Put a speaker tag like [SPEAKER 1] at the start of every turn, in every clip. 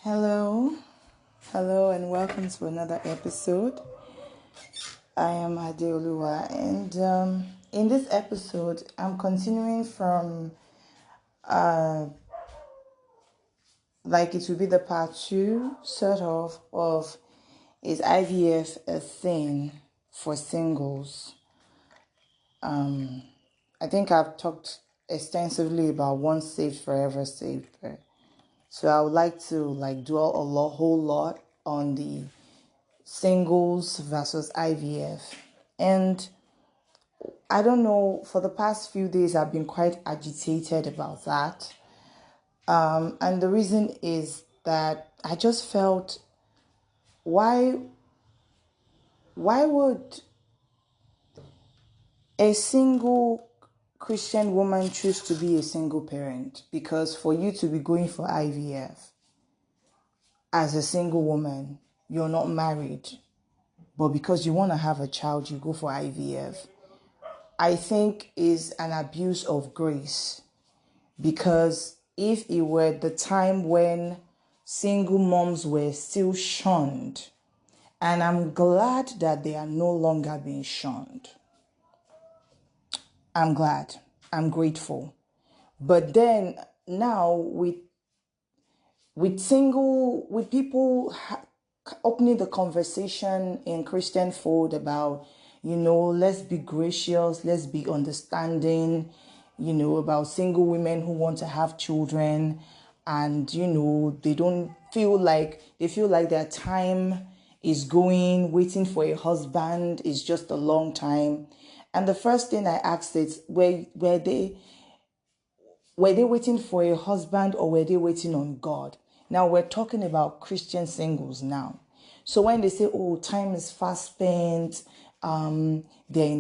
[SPEAKER 1] Hello, hello, and welcome to another episode. I am Adeoluwa, and in this episode, I'm continuing from like it will be the part two, sort of is IVF a thing for singles? I think I've talked extensively about once saved, forever saved. So I would like to dwell whole lot on the singles versus IVF. And I don't know, for the past few days, I've been quite agitated about that. And the reason is that I just felt, why would a single Christian woman choose to be a single parent? Because for you to be going for IVF as a single woman, you're not married, but because you want to have a child, you go for IVF, I think is an abuse of grace. Because if it were the time when single moms were still shunned, and I'm glad that they are no longer being shunned. I'm glad. I'm grateful. But then now with people opening the conversation in Christian fold about, let's be gracious, let's be understanding, about single women who want to have children, and they feel like their time is going, waiting for a husband is just a long time. And the first thing I asked is, were they waiting for a husband, or were they waiting on God? Now we're talking about Christian singles now. So when they say, oh, time is fast spent, they're in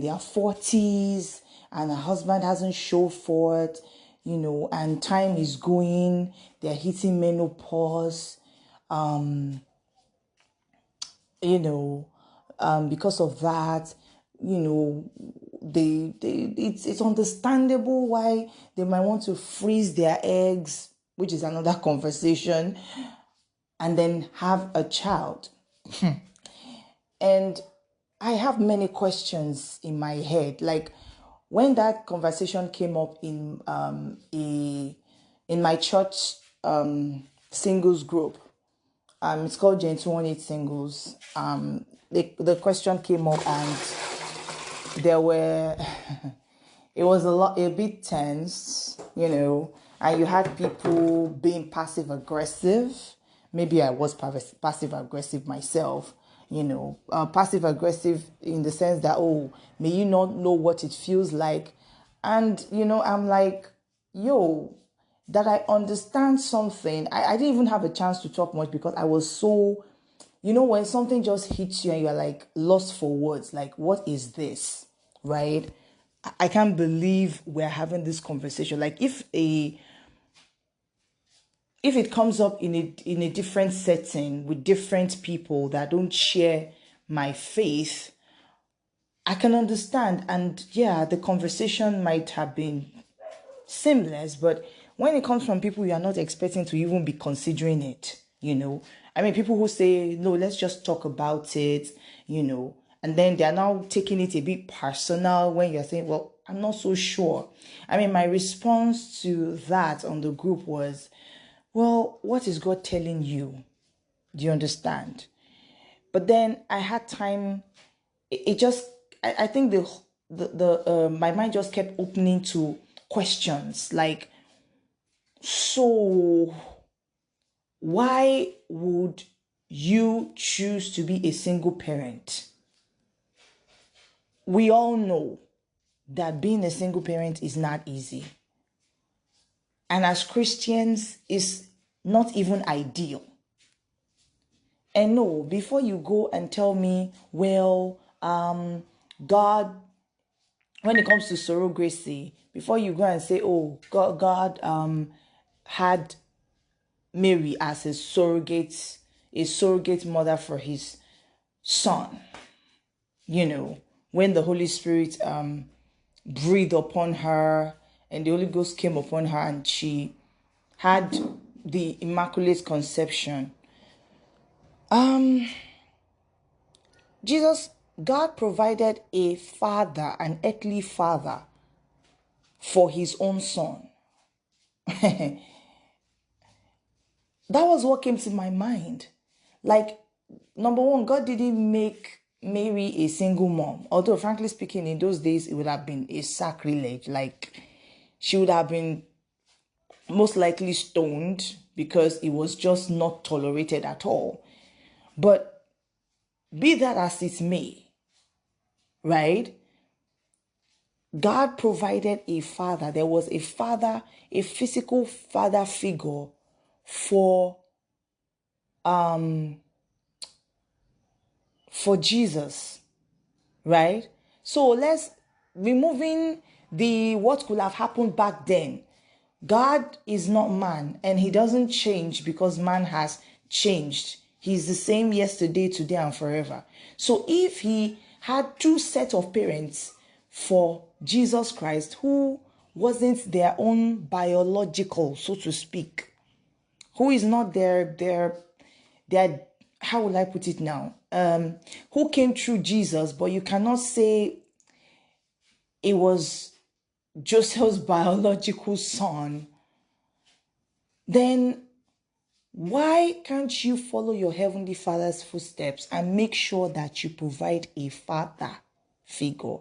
[SPEAKER 1] their 40s and a husband hasn't shown forth, and time is going, they're hitting menopause, because of that, it's understandable why they might want to freeze their eggs, which is another conversation, and then have a child. And I have many questions in my head. Like when that conversation came up in my church singles group, it's called Gen 218 Singles. The question came up, and there were it was a bit tense, and you had people being passive aggressive. Maybe I was passive aggressive myself, passive aggressive in the sense that, oh, may you not know what it feels like. And, I'm like, yo, that I understand something. I didn't even have a chance to talk much because I was so, when something just hits you and you're like lost for words, like, what is this? Right? I can't believe we're having this conversation. Like if it comes up in a different setting with different people that don't share my faith, I can understand. And yeah, the conversation might have been seamless, but when it comes from people you are not expecting to even be considering it, people who say, no, let's just talk about it, and then they're now taking it a bit personal when you're saying, well, I'm not so sure. My response to that on the group was, well, what is God telling you? Do you understand? But then I had time. It just, I think my mind just kept opening to questions like, so why would you choose to be a single parent? We all know that being a single parent is not easy. And as Christians, it's not even ideal. And no, before you go and tell me, well, God, when it comes to surrogacy, before you go and say, oh, God had Mary as a surrogate mother for his son, when the Holy Spirit breathed upon her and the Holy Ghost came upon her and she had, the Immaculate Conception. God provided a father, an earthly father, for his own son. That was what came to my mind. Like, number one, God didn't make Mary a single mom. Although, frankly speaking, in those days, it would have been a sacrilege. Like, she would have been most likely stoned because it was just not tolerated at all. But be that as it may, right? God provided a father. There was a father, a physical father figure for Jesus, right? So let's removing the what could have happened back then. God is not man, and he doesn't change because man has changed. He's the same yesterday, today, and forever. So if he had two sets of parents for Jesus Christ, who wasn't their own biological, so to speak, who is not their how will I put it now? Who came through Jesus, but you cannot say it was Joseph's biological son, then why can't you follow your Heavenly Father's footsteps and make sure that you provide a father figure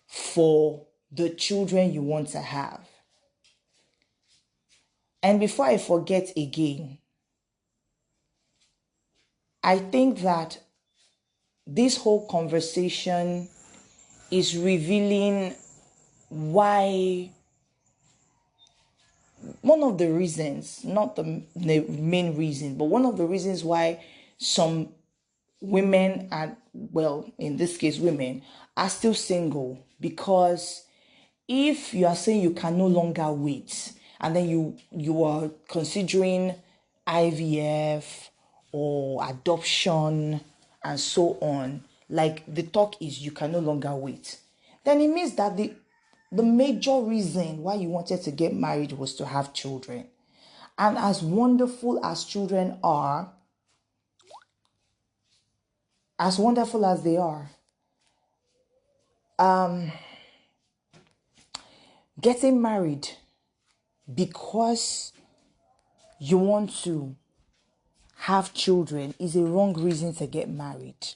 [SPEAKER 1] for the children you want to have? And before I forget again, I think that this whole conversation is revealing why one of the reasons, not the main reason, but one of the reasons why some women, and well, in this case women, are still single. Because if you are saying you can no longer wait, and then you are considering IVF or adoption and so on, like the talk is you can no longer wait, then it means that the major reason why you wanted to get married was to have children. And as wonderful as children are, as wonderful as they are, getting married because you want to have children is a wrong reason to get married.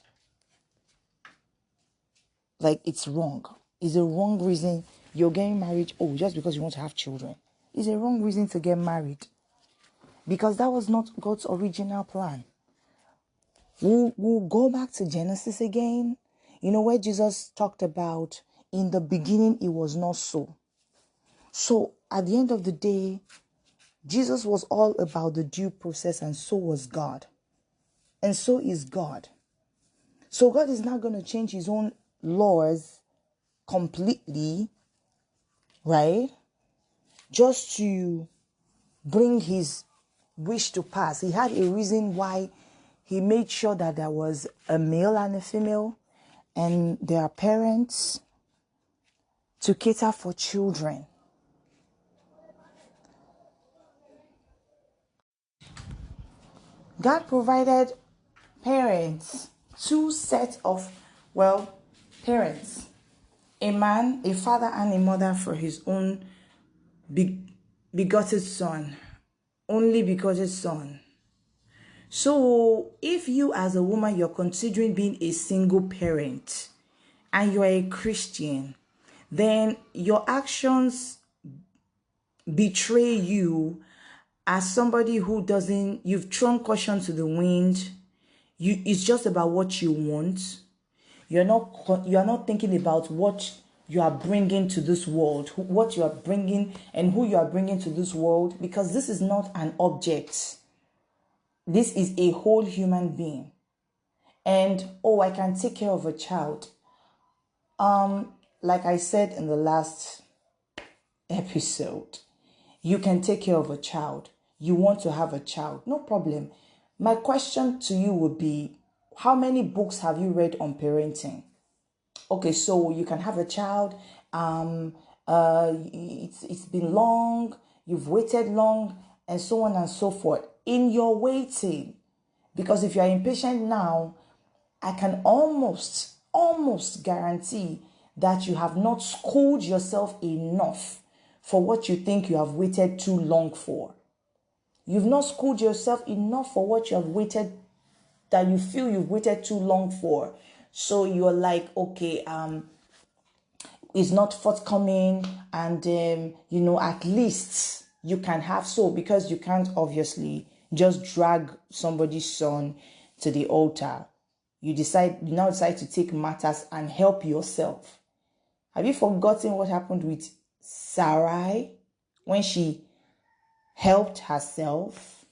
[SPEAKER 1] Like, it's wrong. It's a wrong reason you're getting married, just because you want to have children. It's a wrong reason to get married. Because that was not God's original plan. We'll go back to Genesis again. You know, where Jesus talked about, in the beginning, it was not so. So, at the end of the day, Jesus was all about the due process, and so was God. And so is God. So God is not going to change his own laws completely, right? Just to bring his wish to pass. He had a reason why he made sure that there was a male and a female, and their parents, to cater for children. God provided parents, two sets of, parents. A man, a father and a mother for his own begotten son, only begotten son. So if you as a woman, you're considering being a single parent and you're a Christian, then your actions betray you as somebody who doesn't, you've thrown caution to the wind. It's just about what you want. You're not thinking about what you are bringing to this world, what you are bringing and who you are bringing to this world, because this is not an object. This is a whole human being. And, I can take care of a child. Like I said in the last episode, you can take care of a child. You want to have a child, no problem. My question to you would be, how many books have you read on parenting? Okay, so you can have a child. It's been long. you've waited long, and so on and so forth. In your waiting, because if you are impatient now, I can almost guarantee that you have not schooled yourself enough for what you think you have waited too long for. You've not schooled yourself enough for what you have waited, that you feel you've waited too long for. So you're like, okay, it's not forthcoming, and at least you can have, so because you can't obviously just drag somebody's son to the altar, you now decide to take matters and help yourself. Have you forgotten what happened with Sarai when she helped herself?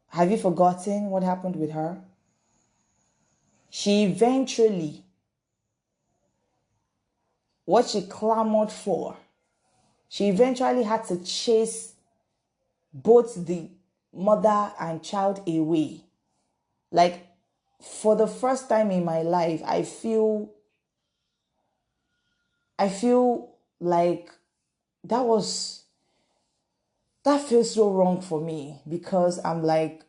[SPEAKER 1] Have you forgotten what happened with her? She eventually, what she clamored for, she eventually had to chase both the mother and child away. Like, for the first time in my life, I feel like that feels so wrong for me, because I'm like,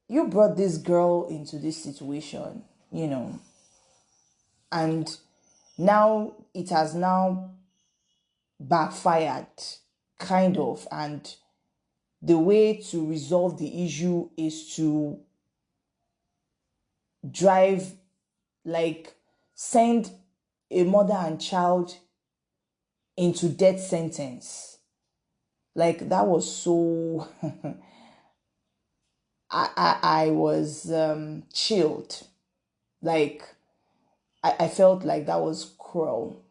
[SPEAKER 1] you brought this girl into this situation, and now it has now backfired, kind of, and the way to resolve the issue is to send a mother and child into death sentence. Like, that was so I was chilled. Like, I felt like that was cruel.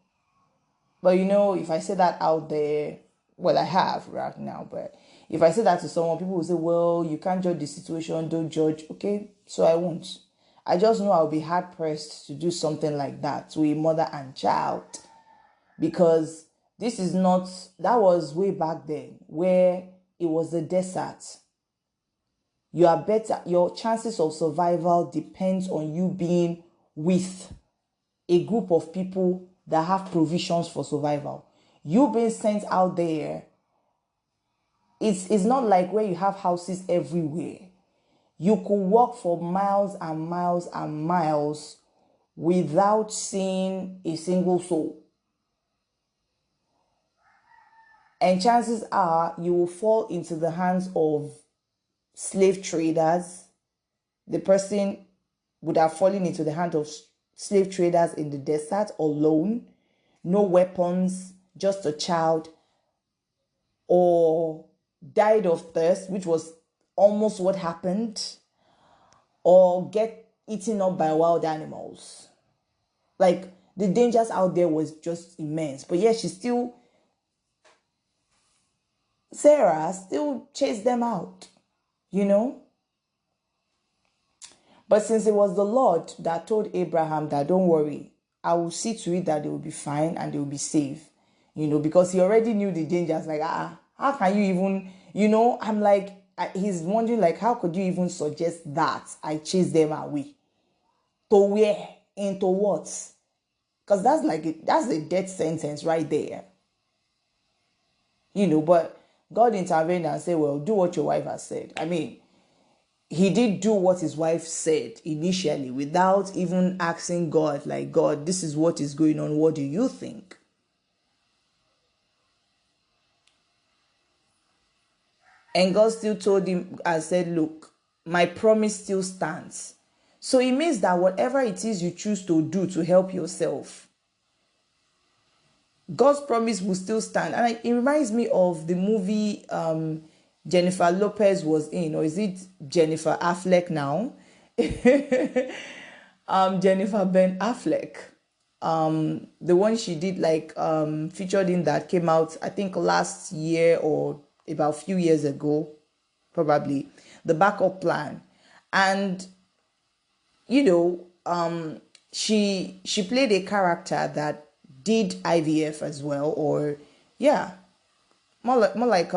[SPEAKER 1] But if I say that out there, well, I have right now, but if I say that to someone, people will say, well, you can't judge the situation, don't judge. Okay, so I won't. I just know I'll be hard pressed to do something like that to a mother and child, because that was way back then where it was the desert. You are better, your chances of survival depends on you being with a group of people that have provisions for survival. You being sent out there, it's not like where you have houses everywhere. You could walk for miles and miles and miles without seeing a single soul. And chances are you will fall into the hands of slave traders. The person would have fallen into the hands of slave traders in the desert alone, no weapons, just a child, or died of thirst, which was almost what happened, or get eaten up by wild animals. Like, the dangers out there was just immense. But yet Sarah still chased them out, But since it was the Lord that told Abraham that, don't worry, I will see to it that they will be fine and they will be safe, because he already knew the dangers. Like, how can you even, I'm like, he's wondering, like, how could you even suggest that I chase them away? To where? Into what? Because that's a death sentence right there. But God intervened and said, well, do what your wife has said. I mean, he did do what his wife said initially without even asking God, like, God, this is what is going on. What do you think? And God still told him and said, look, my promise still stands. So it means that whatever it is you choose to do to help yourself, God's promise will still stand. And it reminds me of the movie Jennifer Lopez was in, or is it Jennifer Affleck now? Jennifer Ben Affleck. The one she did, featured in, that came out, I think, last year or about a few years ago, probably, The Backup Plan. And she played a character that did IVF as well, or more like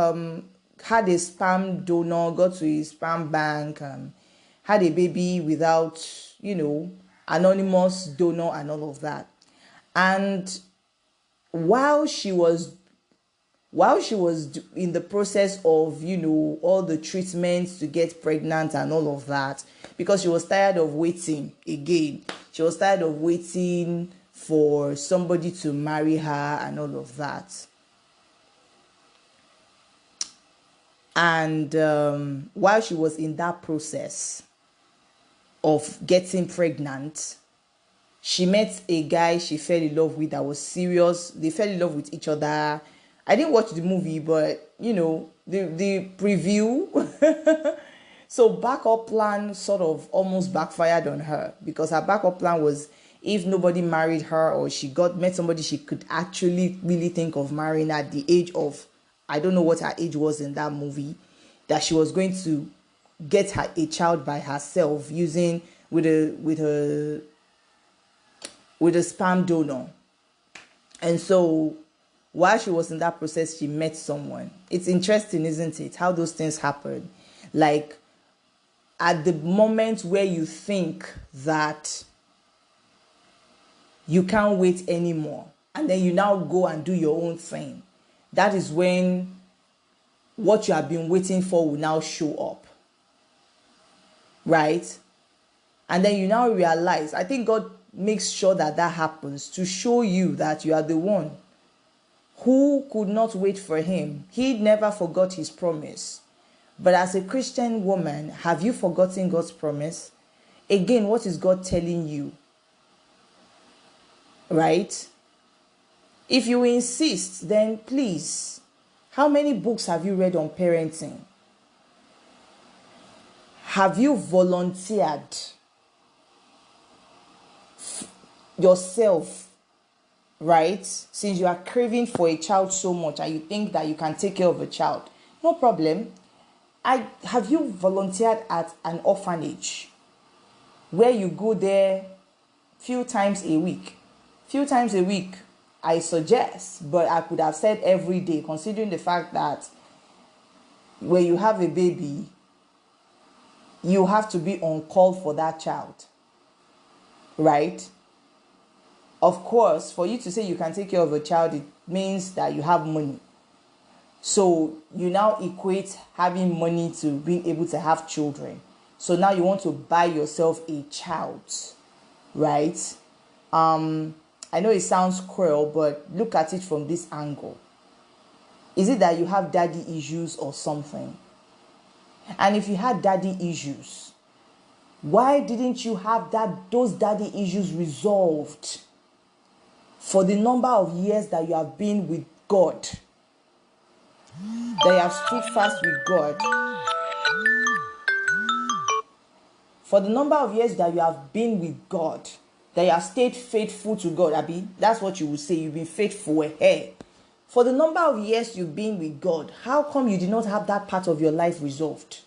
[SPEAKER 1] had a sperm donor, got to his sperm bank, had a baby without anonymous donor and all of that. And while she was in the process of, all the treatments to get pregnant and all of that, because she was tired of waiting again. She was tired of waiting for somebody to marry her and all of that. And while she was in that process of getting pregnant, she met a guy she fell in love with that was serious. They fell in love with each other. I didn't watch the movie, but the preview. So backup plan sort of almost backfired on her, because her backup plan was, if nobody married her or she met somebody she could actually really think of marrying at the age of, I don't know what her age was in that movie, that she was going to get a child by herself using with a sperm donor. And so while she was in that process, she met someone. It's interesting, isn't it, how those things happen? Like, at the moment where you think that you can't wait anymore, and then you now go and do your own thing, that is when what you have been waiting for will now show up, right? And then you now realize, I think God makes sure that happens to show you that you are the one who could not wait for him. He never forgot his promise. But as a Christian woman, have you forgotten God's promise? Again, what is God telling you? Right? If you insist, then please, how many books have you read on parenting? Have you volunteered yourself, right? Since you are craving for a child so much and you think that you can take care of a child, no problem. Have you volunteered at an orphanage where you go there few times a week? Few times a week, I suggest, but I could have said every day, considering the fact that when you have a baby, you have to be on call for that child, right? Of course, for you to say you can take care of a child, it means that you have money. So you now equate having money to being able to have children. So now you want to buy yourself a child, right? I know it sounds cruel, but look at it from this angle. Is it that you have daddy issues or something? And if you had daddy issues, why didn't you have those daddy issues resolved for the number of years that you have been with God? That you have stood fast with God. For the number of years that you have been with God, that you have stayed faithful to God, Abi, that's what you would say, you've been faithful. For the number of years you've been with God, how come you did not have that part of your life resolved?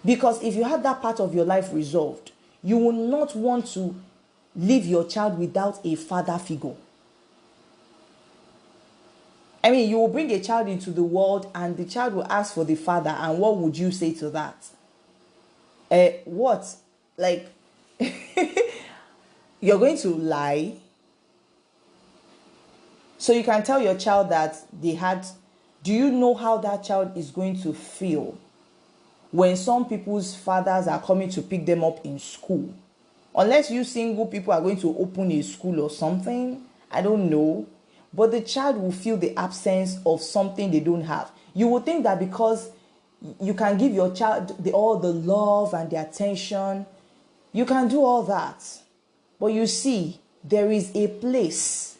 [SPEAKER 1] Because if you had that part of your life resolved, you will not want to leave your child without a father figure. I mean, you will bring a child into the world and the child will ask for the father, and what would you say to that? What? Like, you're going to lie? So you can tell your child that do you know how that child is going to feel when some people's fathers are coming to pick them up in school? Unless you single people are going to open a school or something, I don't know. But the child will feel the absence of something they don't have. You will think that because you can give your child all the love and the attention, you can do all that. But you see, there is a place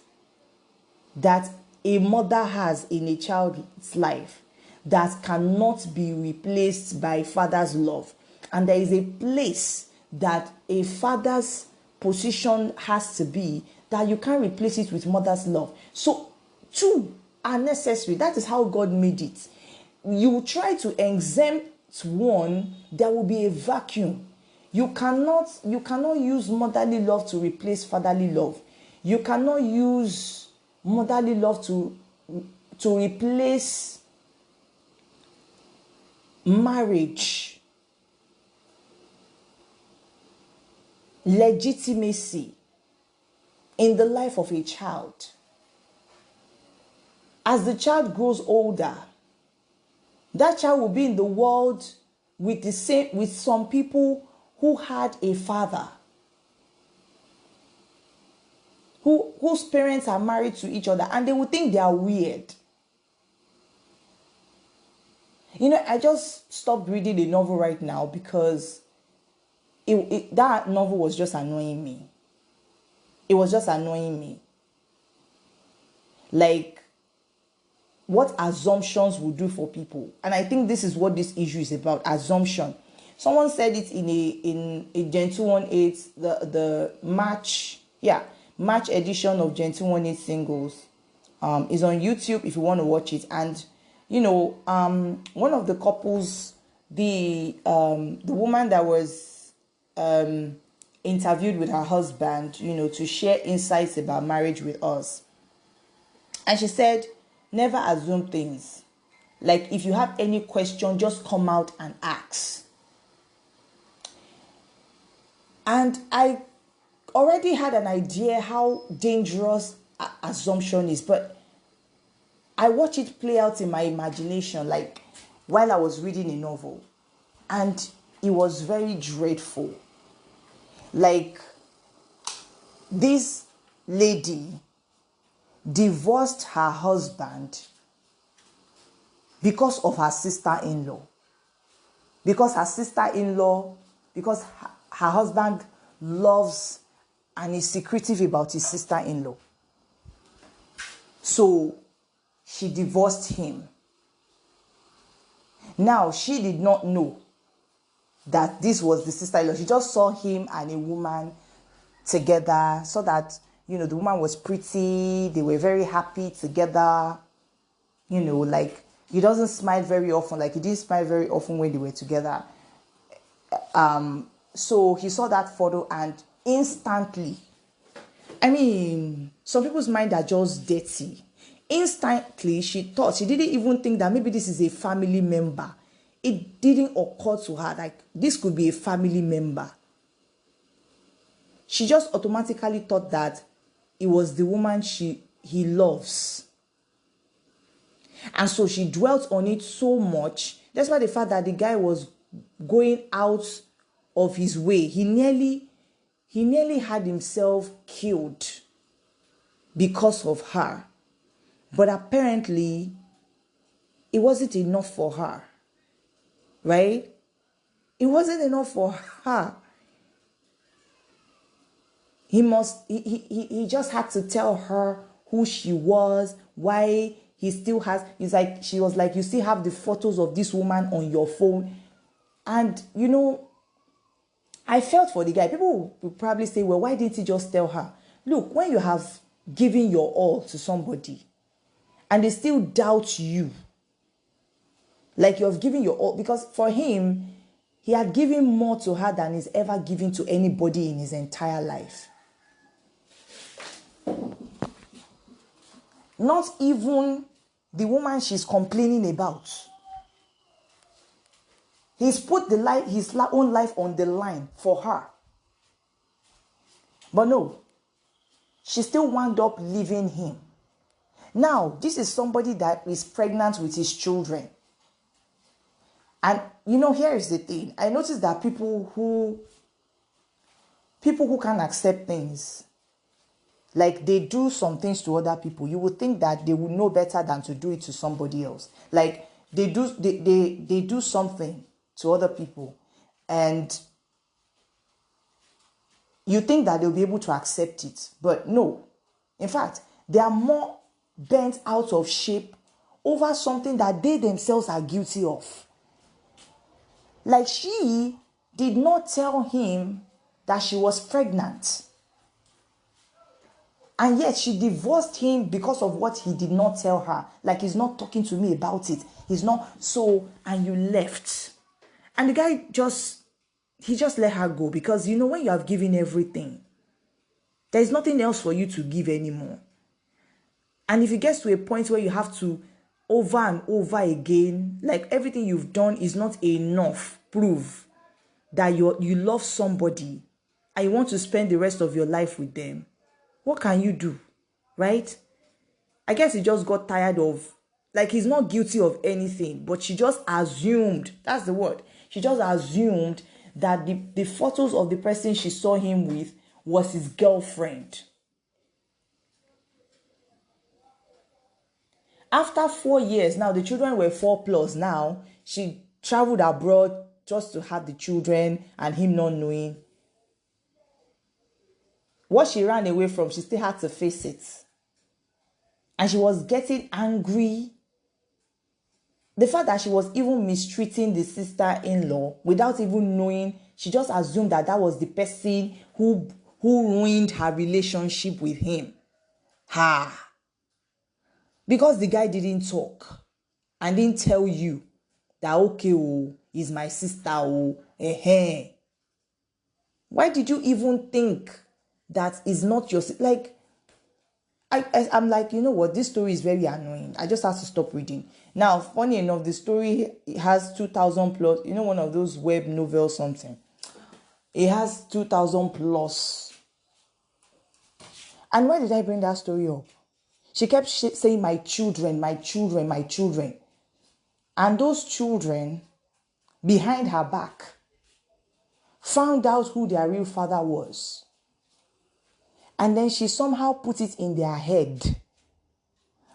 [SPEAKER 1] that a mother has in a child's life that cannot be replaced by father's love. And there is a place that a father's position has to be that you can't replace it with mother's love. So two are necessary. That is how God made it. You try to exempt one, there will be a vacuum. You cannot use motherly love to replace fatherly love. You cannot use motherly love to replace marriage, legitimacy. in the life of a child. As the child grows older, that child will be in the world with some people who had a father, whose parents are married to each other, and they will think they are weird. I just stopped reading the novel right now because that novel was just annoying me. It was just annoying me. Like, what assumptions will do for people. And I think this is what this issue is about, assumption. Someone said it in a Gen 218, the March edition of Gen 218 Singles. Is on YouTube if you want to watch it. And one of the couples, the woman that was interviewed with her husband, to share insights about marriage with us. And she said, never assume things. Like, if you have any question, just come out and ask. And I already had an idea how dangerous assumption is, but I watched it play out in my imagination, like while I was reading a novel. And it was very dreadful. Like, this lady divorced her husband because of her sister-in-law. Because her husband loves and is secretive about his sister-in-law. So she divorced him. Now, she did not know that this was the sister-in-law. She just saw him and a woman together, saw that, the woman was pretty, they were very happy together, like, he doesn't smile very often, like he didn't smile very often when they were together. So he saw that photo and instantly, some people's mind are just dirty. Instantly, she didn't even think that maybe this is a family member. It didn't occur to her like this could be a family member. She just automatically thought that it was the woman he loves. And so she dwelt on it so much, despite the fact that the guy was going out of his way. He nearly had himself killed because of her. But apparently, it wasn't enough for her. Right? It wasn't enough for her. He just had to tell her who she was, why he still has, she was like, you still have the photos of this woman on your phone. And, I felt for the guy. People will probably say, well, why didn't he just tell her? Look, when you have given your all to somebody and they still doubt you, like you have given your all, because for him, he had given more to her than he's ever given to anybody in his entire life. Not even the woman she's complaining about. He's put his own life on the line for her. But no, she still wound up leaving him. Now, this is somebody that is pregnant with his children. And, here is the thing. I noticed that people who can't accept things, like they do some things to other people, you would think that they would know better than to do it to somebody else. Like they do something to other people and you think that they'll be able to accept it. But no. In fact, they are more bent out of shape over something that they themselves are guilty of. Like, she did not tell him that she was pregnant. And yet she divorced him because of what he did not tell her. Like, he's not talking to me about it. He's not. So, and you left. And the guy just let her go. Because, when you have given everything, there's nothing else for you to give anymore. And if it gets to a point where you have to over and over again, like everything you've done is not enough proof that you love somebody and you want to spend the rest of your life with them, What can you do? Right? I guess he just got tired of, like, he's not guilty of anything, but she just assumed, that's the word, she just assumed that the photos of the person she saw him with was his girlfriend. After 4 years, now the children were 4+ now, she traveled abroad just to have the children and him not knowing. What she ran away from, she still had to face it. And she was getting angry. The fact that she was even mistreating the sister-in-law without even knowing, she just assumed that that was the person who ruined her relationship with him. Because the guy didn't talk and didn't tell you that, okay, oh, he's my sister, oh, Why did you even think that is not your, like, I'm like, you know what, this story is very annoying. I just have to stop reading. Now, funny enough, the story has 2,000+, you know, one of those web novels, something. It has 2,000+. And why did I bring that story up? She kept saying, my children, my children, my children. And those children, behind her back, found out who their real father was. And then she somehow put it in their head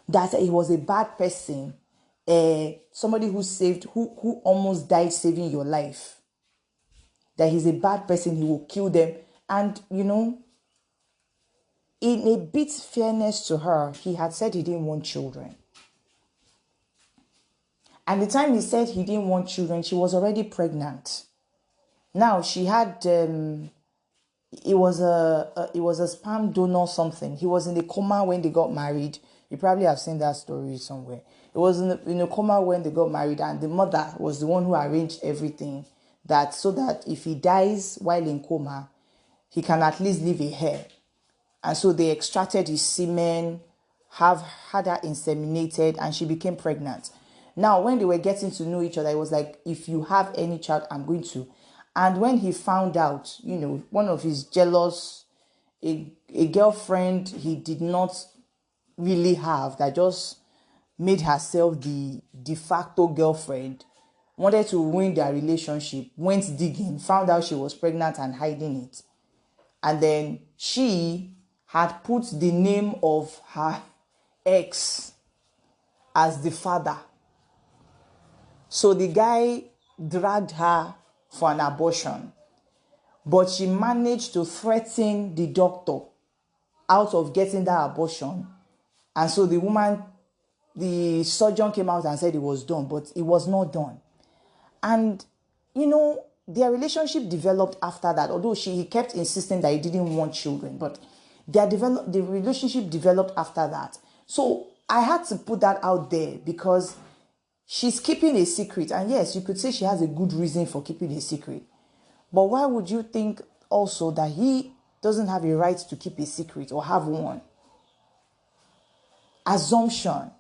[SPEAKER 1] that he was a bad person, somebody who almost died saving your life. That he's a bad person, he will kill them. And, you know, in a bit fairness to her, he had said he didn't want children. And the time he said he didn't want children, she was already pregnant. Now, she had... It was a sperm donor something. He was in a coma when they got married. You probably have seen that story somewhere. It was in a coma when they got married, and the mother was the one who arranged everything so that if he dies while in coma, he can at least leave a heir. And so they extracted his semen, had her inseminated, and she became pregnant. Now, when they were getting to know each other, it was like, if you have any child, I'm going to. And when he found out, you know, one of his jealous, a girlfriend he did not really have, that just made herself the de facto girlfriend, wanted to ruin their relationship, went digging, found out she was pregnant and hiding it. And then she had put the name of her ex as the father. So the guy dragged her for an abortion, but she managed to threaten the doctor out of getting that abortion. And so the surgeon came out and said it was done, but it was not done. And, you know, their relationship developed after that, although he kept insisting that he didn't want children, but the relationship developed after that. So I had to put that out there because she's keeping a secret. And yes, you could say she has a good reason for keeping a secret. But why would you think also that he doesn't have a right to keep a secret or have one? Assumption.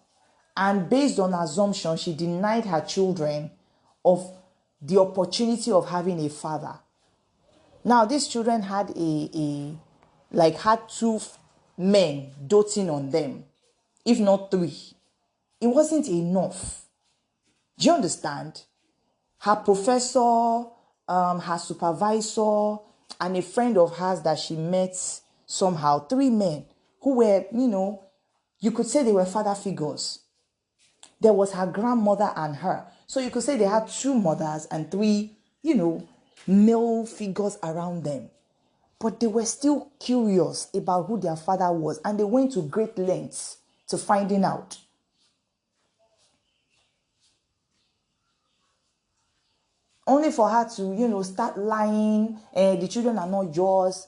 [SPEAKER 1] And based on assumption, she denied her children of the opportunity of having a father. Now, these children had had 2 men doting on them, if not 3. It wasn't enough. Do you understand? Her professor, her supervisor, and a friend of hers that she met somehow, 3 men who were, you know, you could say they were father figures. There was her grandmother and her. So you could say they had 2 mothers and 3, you know, male figures around them. But they were still curious about who their father was, and they went to great lengths to finding out. Only for her to, you know, start lying, and the children are not yours.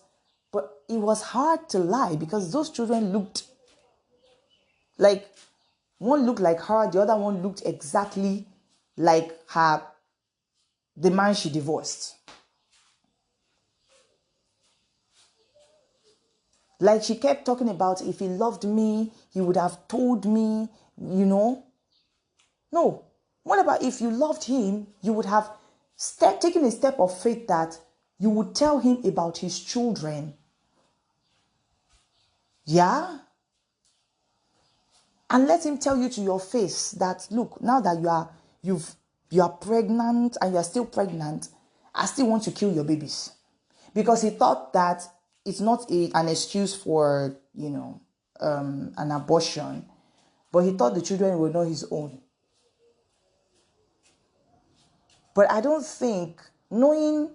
[SPEAKER 1] But it was hard to lie because those children looked like, one looked like her, the other one looked exactly like the man she divorced. Like, she kept talking about, if he loved me, he would have told me, you know. No. What about if you loved him, you would have taken a step of faith that you would tell him about his children. Yeah? And let him tell you to your face that, look, now that you are pregnant and you are still pregnant, I still want to kill your babies. Because he thought that it's not an excuse for, an abortion, but he thought the children were not his own. But I don't think, knowing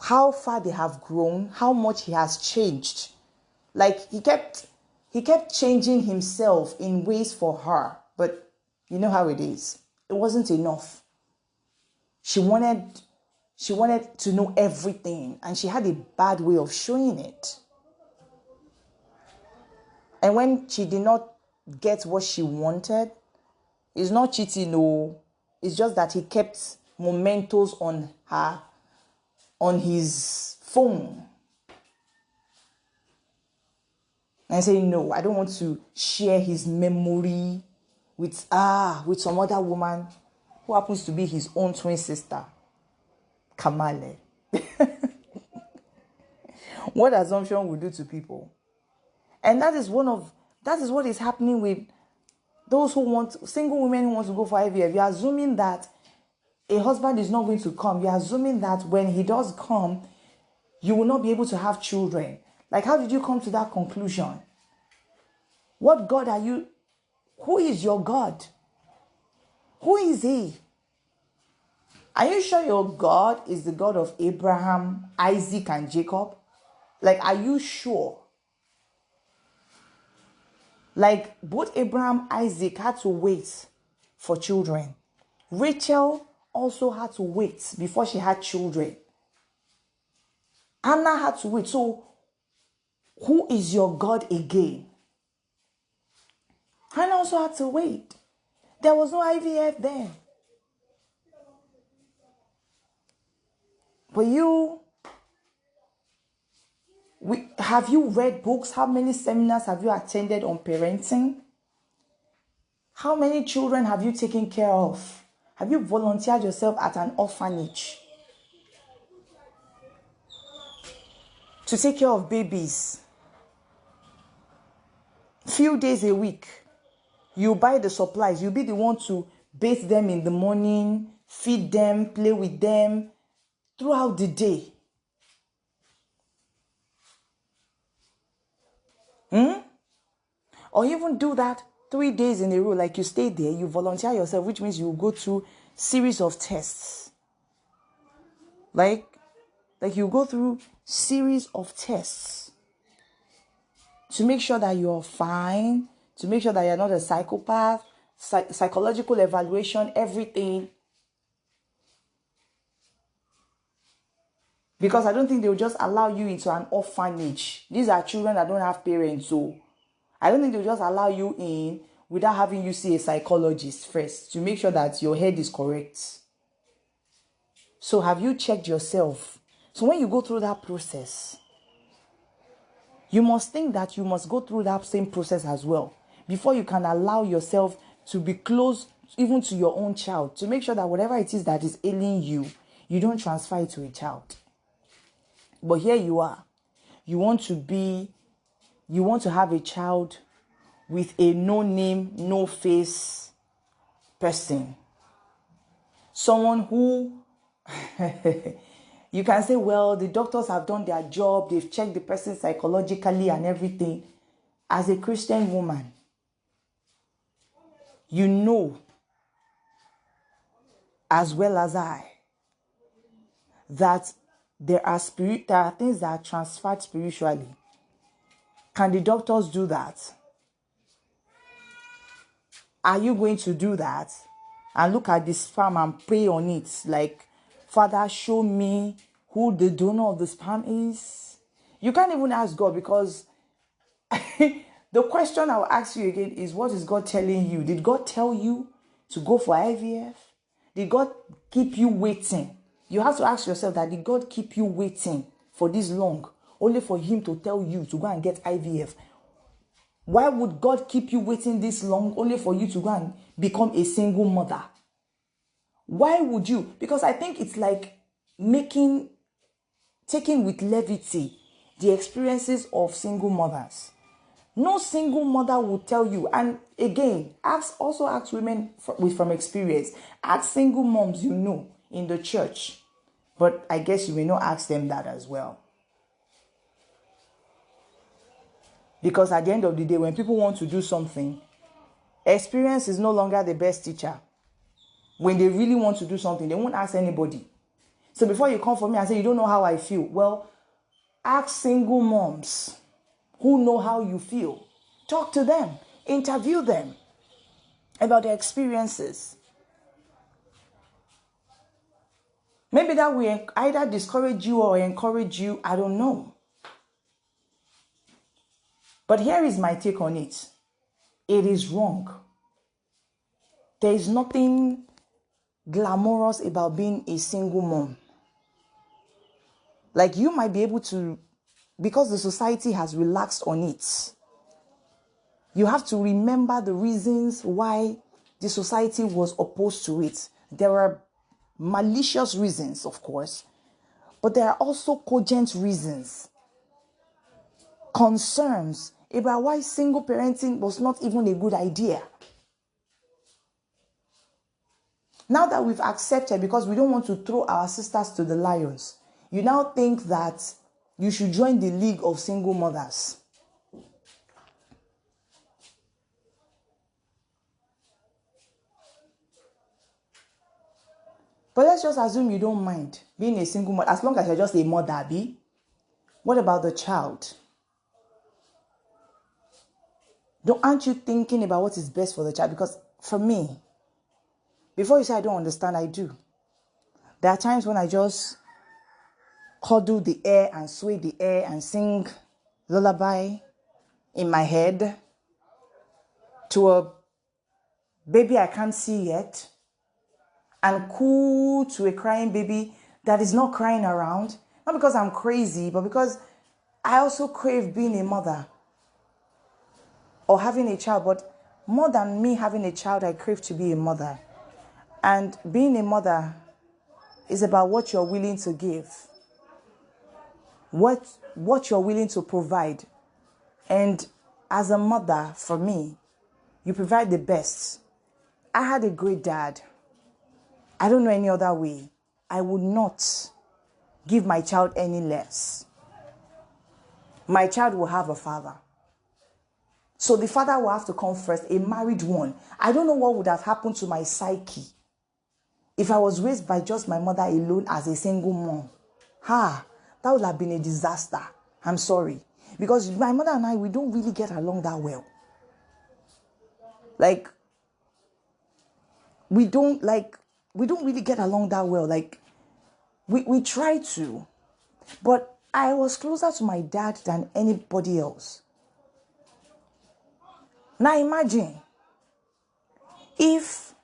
[SPEAKER 1] how far they have grown, how much he has changed, like he kept changing himself in ways for her, but you know how it is. It wasn't enough. She wanted to know everything, and she had a bad way of showing it. And when she did not get what she wanted, it's not cheating, no. It's just that he kept mementos on her, on his phone. And saying, no, I don't want to share his memory with some other woman who happens to be his own twin sister, Kamale. What assumption we do to people. And that is what is happening with those single women who want to go for IVF. You're assuming that a husband is not going to come. You're assuming that when he does come, you will not be able to have children. Like, how did you come to that conclusion? What God are you? Who is your God? Who is he? Are you sure your God is the God of Abraham, Isaac, and Jacob? Like, are you sure? Like, both Abraham, Isaac had to wait for children. Rachel also had to wait before she had children. Anna had to wait. So, who is your God again? Hannah also had to wait. There was no IVF then. But have you read books? How many seminars have you attended on parenting? How many children have you taken care of? Have you volunteered yourself at an orphanage to take care of babies? Few days a week. You buy the supplies. You be the one to bathe them in the morning, feed them, play with them throughout the day. Or even do that 3 days in a row. Like, you stay there, you volunteer yourself, which means you go through series of tests. Like you go through series of tests to make sure that you're fine, to make sure that you're not a psychopath, psychological evaluation, everything. Because I don't think they'll just allow you into an orphanage. These are children that don't have parents, so I don't think they'll just allow you in without having you see a psychologist first to make sure that your head is correct. So have you checked yourself? So when you go through that process, you must think that you must go through that same process as well before you can allow yourself to be close even to your own child, to make sure that whatever it is that is ailing you, you don't transfer it to a child. But here you are. You want to have a child with a no name, no face person. Someone who you can say, well, the doctors have done their job. They've checked the person psychologically and everything. As a Christian woman, you know as well as I that there are things that are transferred spiritually. Can the doctors do that? Are you going to do that and look at the sperm and pray on it? Like, Father, show me who the donor of the sperm is. You can't even ask God, because the question I'll ask you again is, what is God telling you? Did God tell you to go for IVF? Did God keep you waiting? You have to ask yourself that, did God keep you waiting for this long only for him to tell you to go and get IVF? Why would God keep you waiting this long only for you to go and become a single mother? Why would you? Because I think it's like taking with levity the experiences of single mothers. No single mother will tell you. And again, also ask women from experience. Ask single moms you know in the church. But I guess you may not ask them that as well. Because at the end of the day, when people want to do something, experience is no longer the best teacher. When they really want to do something, they won't ask anybody. So before you come for me and say, you don't know how I feel. Well, ask single moms who know how you feel. Talk to them. Interview them about their experiences. Maybe that will either discourage you or encourage you. I don't know. But here is my take on it. It is wrong. There is nothing glamorous about being a single mom. Like, you might be able to, because the society has relaxed on it, you have to remember the reasons why the society was opposed to it. There are malicious reasons, of course, but there are also cogent reasons, concerns about why single parenting was not even a good idea. Now that we've accepted, because we don't want to throw our sisters to the lions, you now think that you should join the league of single mothers. But let's just assume you don't mind being a single mother, as long as you're just a mother, B. What about the child? Aren't you thinking about what is best for the child? Because for me, before you say I don't understand, I do. There are times when I just cuddle the air and sway the air and sing lullaby in my head to a baby I can't see yet, and coo to a crying baby that is not crying around. Not because I'm crazy, but because I also crave being a mother or having a child. But more than me having a child, I crave to be a mother. And being a mother is about what you're willing to give, what you're willing to provide. And as a mother, for me, you provide the best. I had a great dad. I don't know any other way. I would not give my child any less. My child will have a father. So the father will have to come first, a married one. I don't know what would have happened to my psyche if I was raised by just my mother alone as a single mom. That would have been a disaster. I'm sorry. Because my mother and I, we don't really get along that well. We don't really get along that well. We try to. But I was closer to my dad than anybody else. Now imagine if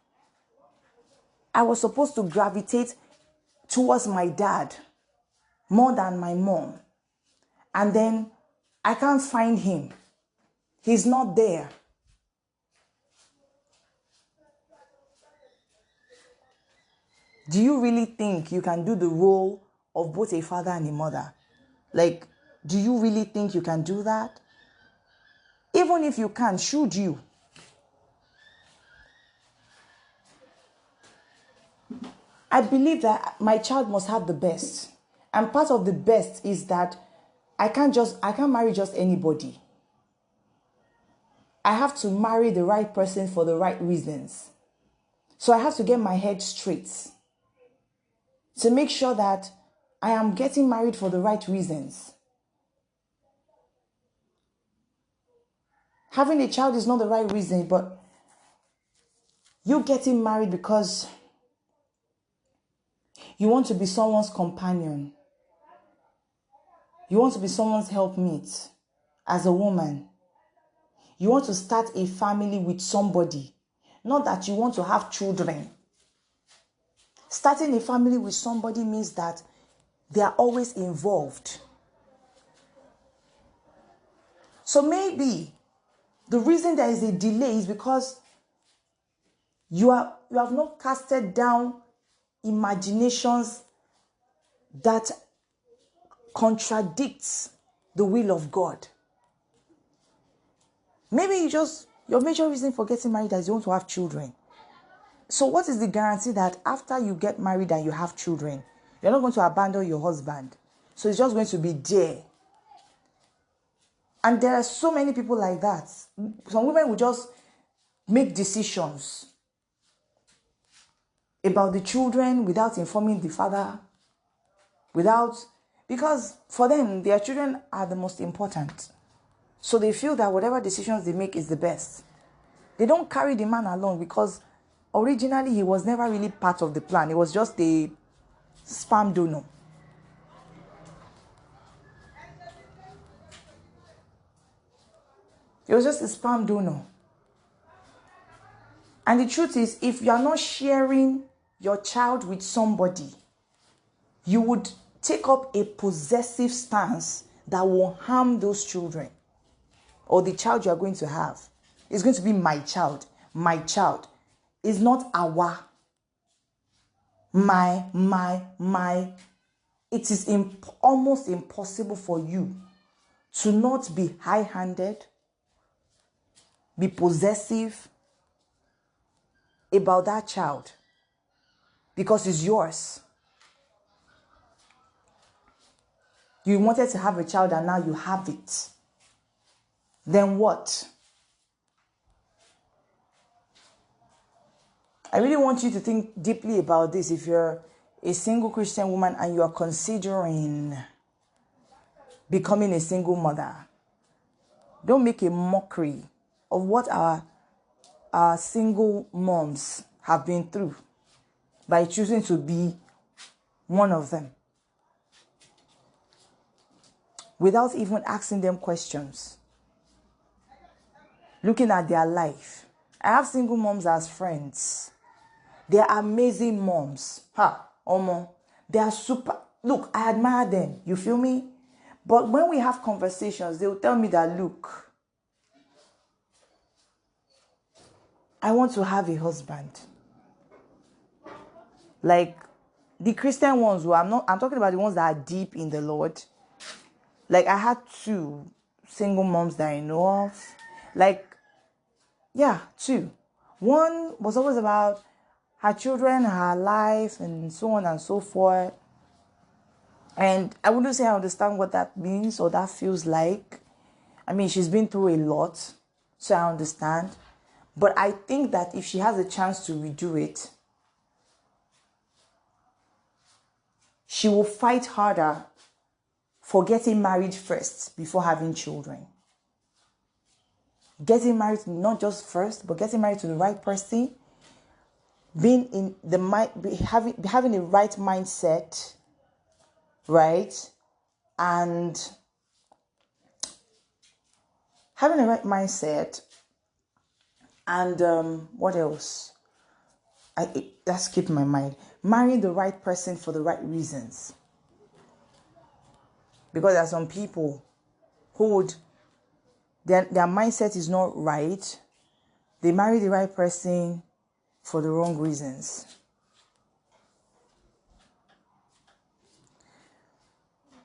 [SPEAKER 1] I was supposed to gravitate towards my dad more than my mom, and then I can't find him. He's not there. Do you really think you can do the role of both a father and a mother? Do you really think you can do that? Even if you can, should you? I believe that my child must have the best. And part of the best is that I can't marry just anybody. I have to marry the right person for the right reasons. So I have to get my head straight to make sure that I am getting married for the right reasons. Having a child is not the right reason, but you getting married because you want to be someone's companion. You want to be someone's helpmate as a woman. You want to start a family with somebody. Not that you want to have children. Starting a family with somebody means that they are always involved. So maybe the reason there is a delay is because you have not casted down imaginations that contradicts the will of God. Maybe your major reason for getting married is you want to have children. So what is the guarantee that after you get married and you have children, you're not going to abandon your husband? So it's just going to be there. And there are so many people like that. Some women will just make decisions about the children without informing the father, because for them, their children are the most important. So they feel that whatever decisions they make is the best. They don't carry the man along because originally he was never really part of the plan. It was just a sperm donor. It was just a sperm donor. And the truth is, if you are not sharing your child with somebody, you would take up a possessive stance that will harm those children or the child you are going to have. It's going to be my child. My child is not our. My. It is almost impossible for you to not be high-handed, be possessive about that child because it's yours. You wanted to have a child and now you have it. Then what? I really want you to think deeply about this. If you're a single Christian woman and you are considering becoming a single mother, don't make a mockery of what our single moms have been through by choosing to be one of them without even asking them questions, looking at their life. I have single moms as friends. They are amazing moms. They are super. Look, I admire them. You feel me? But when we have conversations, they will tell me that, look, I want to have a husband. Like the Christian ones I'm talking about the ones that are deep in the Lord. Like I had 2 single moms that I know of. Like, yeah, 2. One was always about her children, her life, and so on and so forth. And I wouldn't say I understand what that means or that feels like. I mean, she's been through a lot, so I understand. But I think that if she has a chance to redo it, she will fight harder for getting married first before having children. Getting married not just first, but getting married to the right person, being in the mind, having the right mindset, right? And having the right mindset, and what else? That's keep my mind. Marrying the right person for the right reasons. Because there are some people who would, their mindset is not right. They marry the right person for the wrong reasons.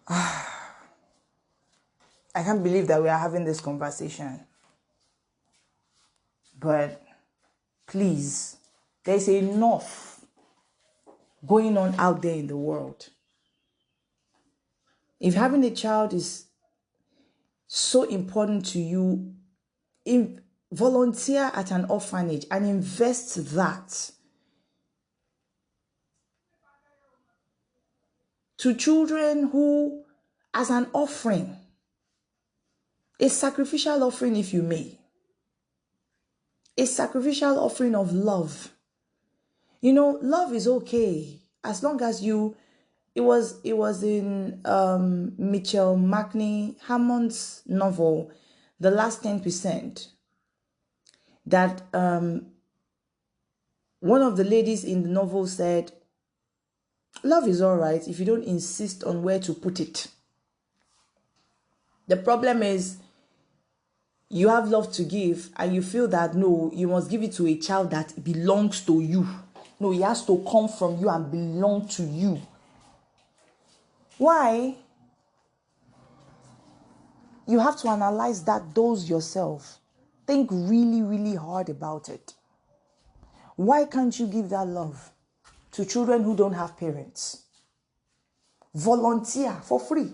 [SPEAKER 1] I can't believe that we are having this conversation. But please, there's enough going on out there in the world. If having a child is so important to you, volunteer at an orphanage and invest that to children who, as an offering, a sacrificial offering, if you may, a sacrificial offering of love. You know, love is okay as long as you. It was in Mitchell Hammond's novel, The Last 10%, that one of the ladies in the novel said, love is all right if you don't insist on where to put it. The problem is you have love to give and you feel that, no, you must give it to a child that belongs to you. No, it has to come from you and belong to you. Why? You have to analyze that dose yourself. think really, really hard about it. Why can't you give that love to children who don't have parents? Volunteer for free.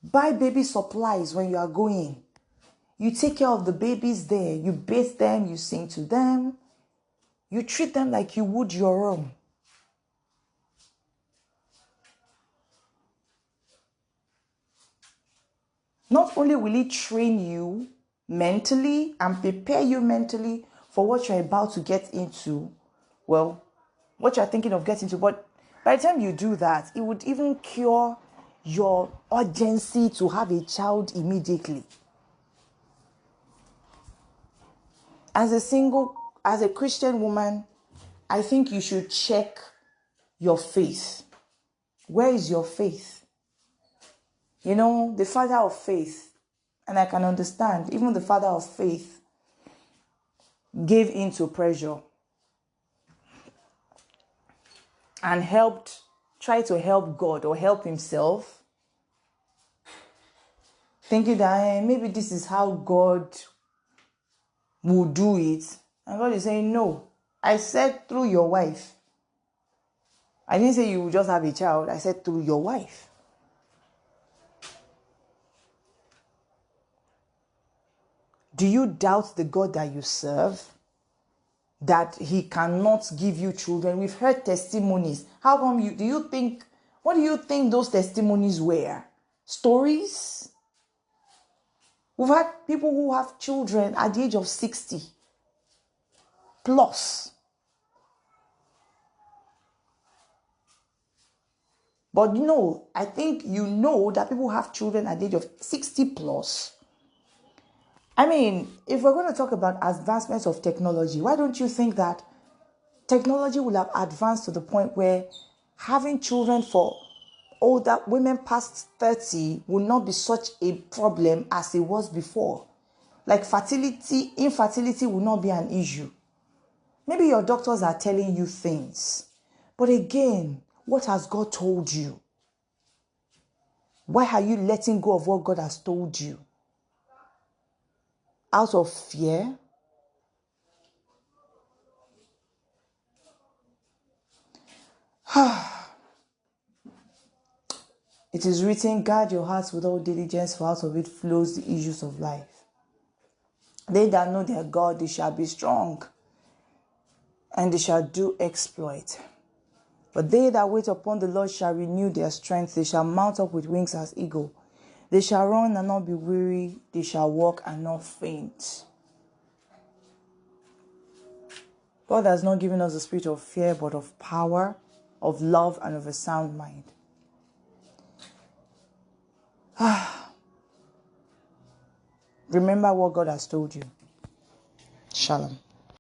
[SPEAKER 1] Buy baby supplies when you are going. You take care of the babies there. You bathe them, you sing to them. You treat them like you would your own. Not only will it train you mentally and prepare you mentally for what you're about to get into, well, what you're thinking of getting into, but by the time you do that, it would even cure your urgency to have a child immediately. As a Christian woman, I think you should check your faith. Where is your faith? You know, the father of faith, and I can understand, even the father of faith gave in to pressure and try to help God or help himself, thinking that maybe this is how God will do it. And God is saying, no, I said through your wife. I didn't say you will just have a child. I said through your wife. Do you doubt the God that you serve? That he cannot give you children? We've heard testimonies. How come what do you think those testimonies were? Stories? We've had people who have children at the age of 60 plus. But I think that people have children at the age of 60 plus. I mean, if we're going to talk about advancements of technology, why don't you think that technology will have advanced to the point where having children for older women past 30 will not be such a problem as it was before? Like infertility will not be an issue. Maybe your doctors are telling you things. But again, what has God told you? Why are you letting go of what God has told you? Out of fear? It is written, guard your hearts with all diligence, for out of it flows the issues of life. They that know their God, they shall be strong, and they shall do exploit. But they that wait upon the Lord shall renew their strength. They shall mount up with wings as eagle. They shall run and not be weary. They shall walk and not faint. God has not given us the spirit of fear, but of power, of love, and of a sound mind. Remember what God has told you. Shalom.